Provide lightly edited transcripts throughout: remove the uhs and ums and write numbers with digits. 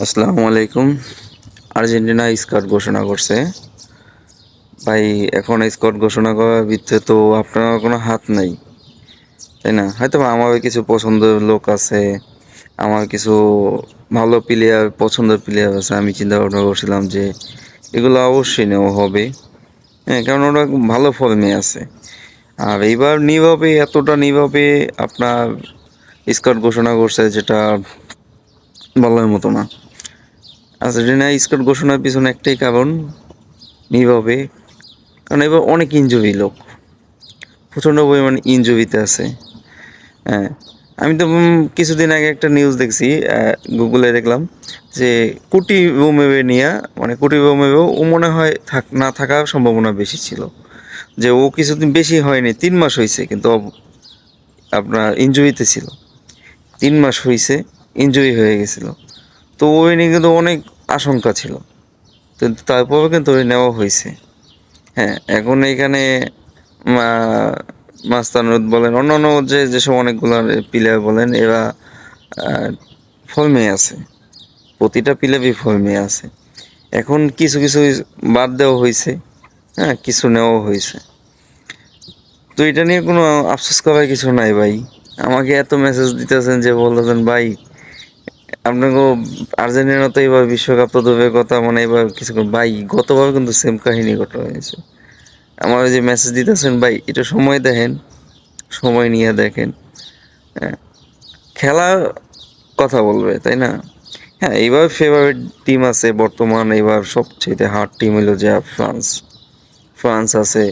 আসসালামু আলাইকুম। Argentina squad ঘোষণা করছে। ভাই এখন স্কোয়াড ঘোষণা করার ভিতরে তো আপনার কোনো হাত নাই, তাই না? হয়তো বা আমারও কিছু পছন্দের লোক আছে, আমার কিছু ভালো প্লেয়ার, পছন্দের প্লেয়ার আছে। আমি চিন্তা ভাবনা করছিলাম যে এগুলো অবশ্যই নেওয়া হবে। হ্যাঁ, কারণ ওরা খুব ভালো ফর্মে আছে। আর এইবার নীরবে, এতটা নীরবে আপনার স্কোয়াড ঘোষণা করছে, যেটা বলার মতো না। আর্জেন্টিনা স্কোয়াড ঘোষণার পিছনে একটাই কারণ, নীরবে, কারণ এবার অনেক ইনজুরি লোক, প্রচণ্ড পরিমাণে ইনজুরিতে আছে। হ্যাঁ, আমি তো কিছুদিন আগে একটা নিউজ দেখছি, গুগলে দেখলাম যে কুটি রোমেরো নিয়ে, মানে কুটি রোমেরো ও মনে হয় না থাকার সম্ভাবনা বেশি ছিল, যে ও কিছুদিন বেশি হয়নি, 3 মাস হয়েছে, কিন্তু আপনার ইনজুরিতে ছিল। 3 মাস হয়েছে, ইনজুরি হয়ে গেছিলো। তো ওই নিয়ে কিন্তু অনেক আশঙ্কা ছিল, কিন্তু তারপরেও কিন্তু ওই নেওয়া হয়েছে। হ্যাঁ, এখন এইখানে মাস্তানুর বলেন, অন্যান্য যেসব অনেকগুলো প্লেয়ার বলেন, এরা ফর্মে আছে, প্রতিটা প্লেয়ারই ফর্মে আছে। এখন কিছু কিছু বাদ দেওয়া হয়েছে, হ্যাঁ, কিছু নেওয়া হয়েছে। তো এটা নিয়ে কোনো আফসোস করার কিছু নাই ভাই। আমাকে এত মেসেজ দিতেছেন যে বলতেছেন, ভাই আপনাকে আর্জেন্টিনা তো এবার বিশ্বকাপ তো দূরের কথা, মানে এবার কিছু ভাই, গতবার কিন্তু সেম কাহিনী ঘটা হয়েছে। আমার যে মেসেজ দিতেছেন, ভাই একটু সময় দেখেন, সময় নিয়ে দেখেন। হ্যাঁ, খেলার কথা বলবে, তাই না? হ্যাঁ, এইবার ফেভারিট টিম আছে বর্তমান, এবার সবচেয়ে হার্ড টিম হলো যে ফ্রান্স। ফ্রান্স আছে,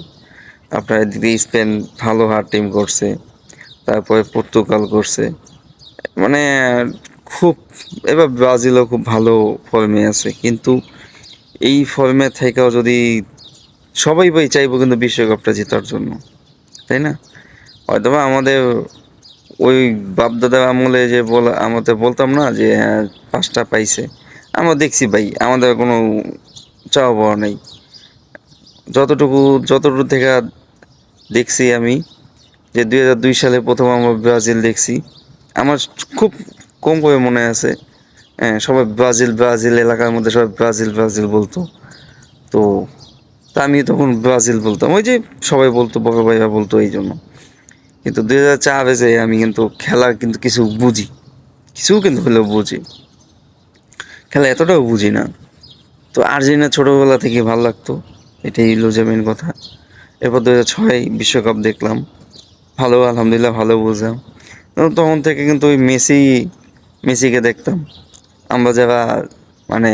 আপনার এদিকে স্পেন ভালো হার্ড টিম করছে, তারপরে পর্তুগাল করছে, মানে খুব, এবার ব্রাজিলও খুব ভালো ফর্মে আছে। কিন্তু এই ফর্মে থেকেও যদি সবাই ভাই চাইবো কিন্তু বিশ্বকাপটা জেতার জন্য, তাই না? হয়তোবা আমাদের ওই বাপদাদার আমলে যে আমাদের বলতাম না যে হ্যাঁ 5টা পাইছে, আমরা দেখছি ভাই আমাদের কোনো চাওয়া পাওয়া নেই। যতটুকু যতটুকু থেকে দেখছি আমি, যে 2002 সালে প্রথম আমরা ব্রাজিল দেখছি, আমার খুব কম করে মনে আছে। হ্যাঁ, সবাই ব্রাজিল ব্রাজিল, এলাকার মধ্যে সবাই ব্রাজিল ব্রাজিল বলতো। তো তা আমি তখন ব্রাজিল বলতাম, ওই যে সবাই বলতো, বড় ভাইরা বলতো, এই জন্য। কিন্তু 2004-এ যে আমি কিন্তু খেলা কিন্তু কিছু বুঝি, কিছু কিন্তু হলেও বুঝি, খেলা এতটাও বুঝি না। তো আর্জেন্টিনা ছোটোবেলা থেকে ভালো লাগতো, এটাই হলো যে মেন কথা। এরপর 2006 বিশ্বকাপ দেখলাম, ভালো, আলহামদুলিল্লাহ ভালো বুঝলাম। তখন থেকে কিন্তু ওই মেসিকে দেখতাম। আমরা যারা মানে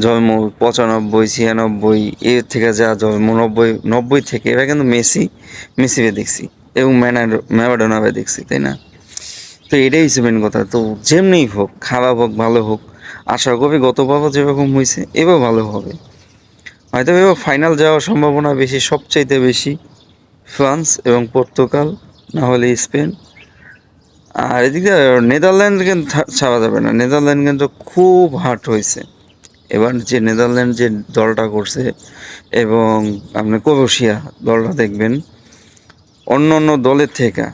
জন্ম 95 96 এর থেকে, যা জন্ম 90 থেকে, এরা কিন্তু মেসিকে দেখছি, এবং ম্যারাডোনাকে দেখছি, তাই না? তো এটাই হচ্ছে মেন কথা। তো যেমনিই হোক, খারাপ হোক ভালো হোক, আশা করি গতবারও যেরকম হয়েছে এবার ভালো হবে। হয়তো এবার ফাইনাল যাওয়ার সম্ভাবনা বেশি, সবচাইতে বেশি ফ্রান্স এবং পর্তুগাল, না হলে স্পেন। আর এদিকে নেদারল্যান্ড কিন্তু ছাড়া যাবে না, নেদারল্যান্ড কিন্তু খুব হার্ড হয়েছে এবার। যে নেদারল্যান্ড যে দলটা করছে, এবং আপনি ক্রোয়েশিয়া দলটা দেখবেন, অন্য অন্য দলের থেকে,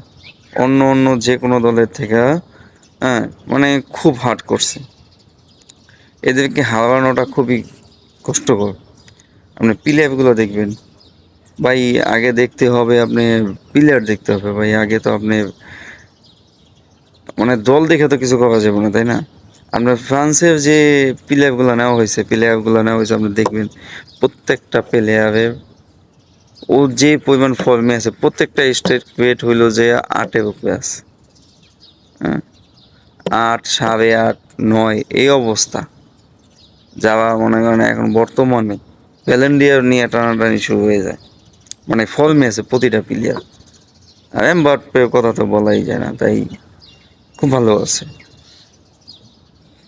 অন্য অন্য যে কোনো দলের থেকে, হ্যাঁ, মানে খুব হার্ড করছে। এদেরকে হারানোটা খুবই কষ্টকর। আপনি প্লেয়ারগুলো দেখবেন ভাই, আগে দেখতে হবে, আপনি প্লেয়ার দেখতে হবে ভাই। আগে তো আপনি মানে দল দেখে তো কিছু করা যাবে না, তাই না? আপনার ফ্রান্সের যে প্লেয়ারগুলো নেওয়া হয়েছে, আপনি দেখবেন প্রত্যেকটা প্লেয়ারের, ও যে পরিমাণ ফর্মে আছে, প্রত্যেকটা স্টেট ওয়েট হইলো যে 8-এর উপরে আছে। হ্যাঁ, 8, 8.5, 9 এই অবস্থা। যাওয়া মনে করেন এখন বর্তমানে প্যালেন্ডিয়ার নিয়ে টানাটানি শুরু হয়ে যায়, মানে ফর্মে আছে প্রতিটা প্লেয়ার। আর এমবাপ্পের কথা তো বলাই যায় না, তাই খুব ভালো আছে।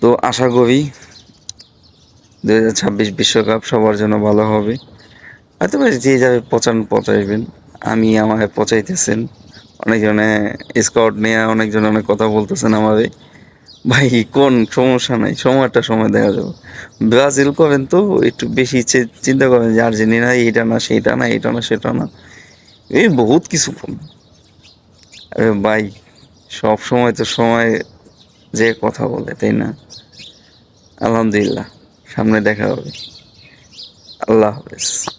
তো আশা করি 2026 বিশ্বকাপ সবার জন্য ভালো হবে। হয়তো বা যে যাবে পচাইবেন, আমি আমাকে পচাইতেছেন অনেকজনে, স্কোয়াড নিয়ে অনেকজন অনেক কথা বলতেছেন আমারে। ভাই কোন সমস্যা নাই, সময় দেখা যাবে। ব্রাজিল করেন তো একটু বেশি চিন্তা করেন যে আর্জেন্টিনা এইটা না সেইটা না, এটা না সেটা না, এই বহুত কিছু আরে ভাই, সব সময় তো সময় যে কথা বলে, তাই না? আলহামদুলিল্লাহ, সামনে দেখা হবে। আল্লাহ হাফেজ।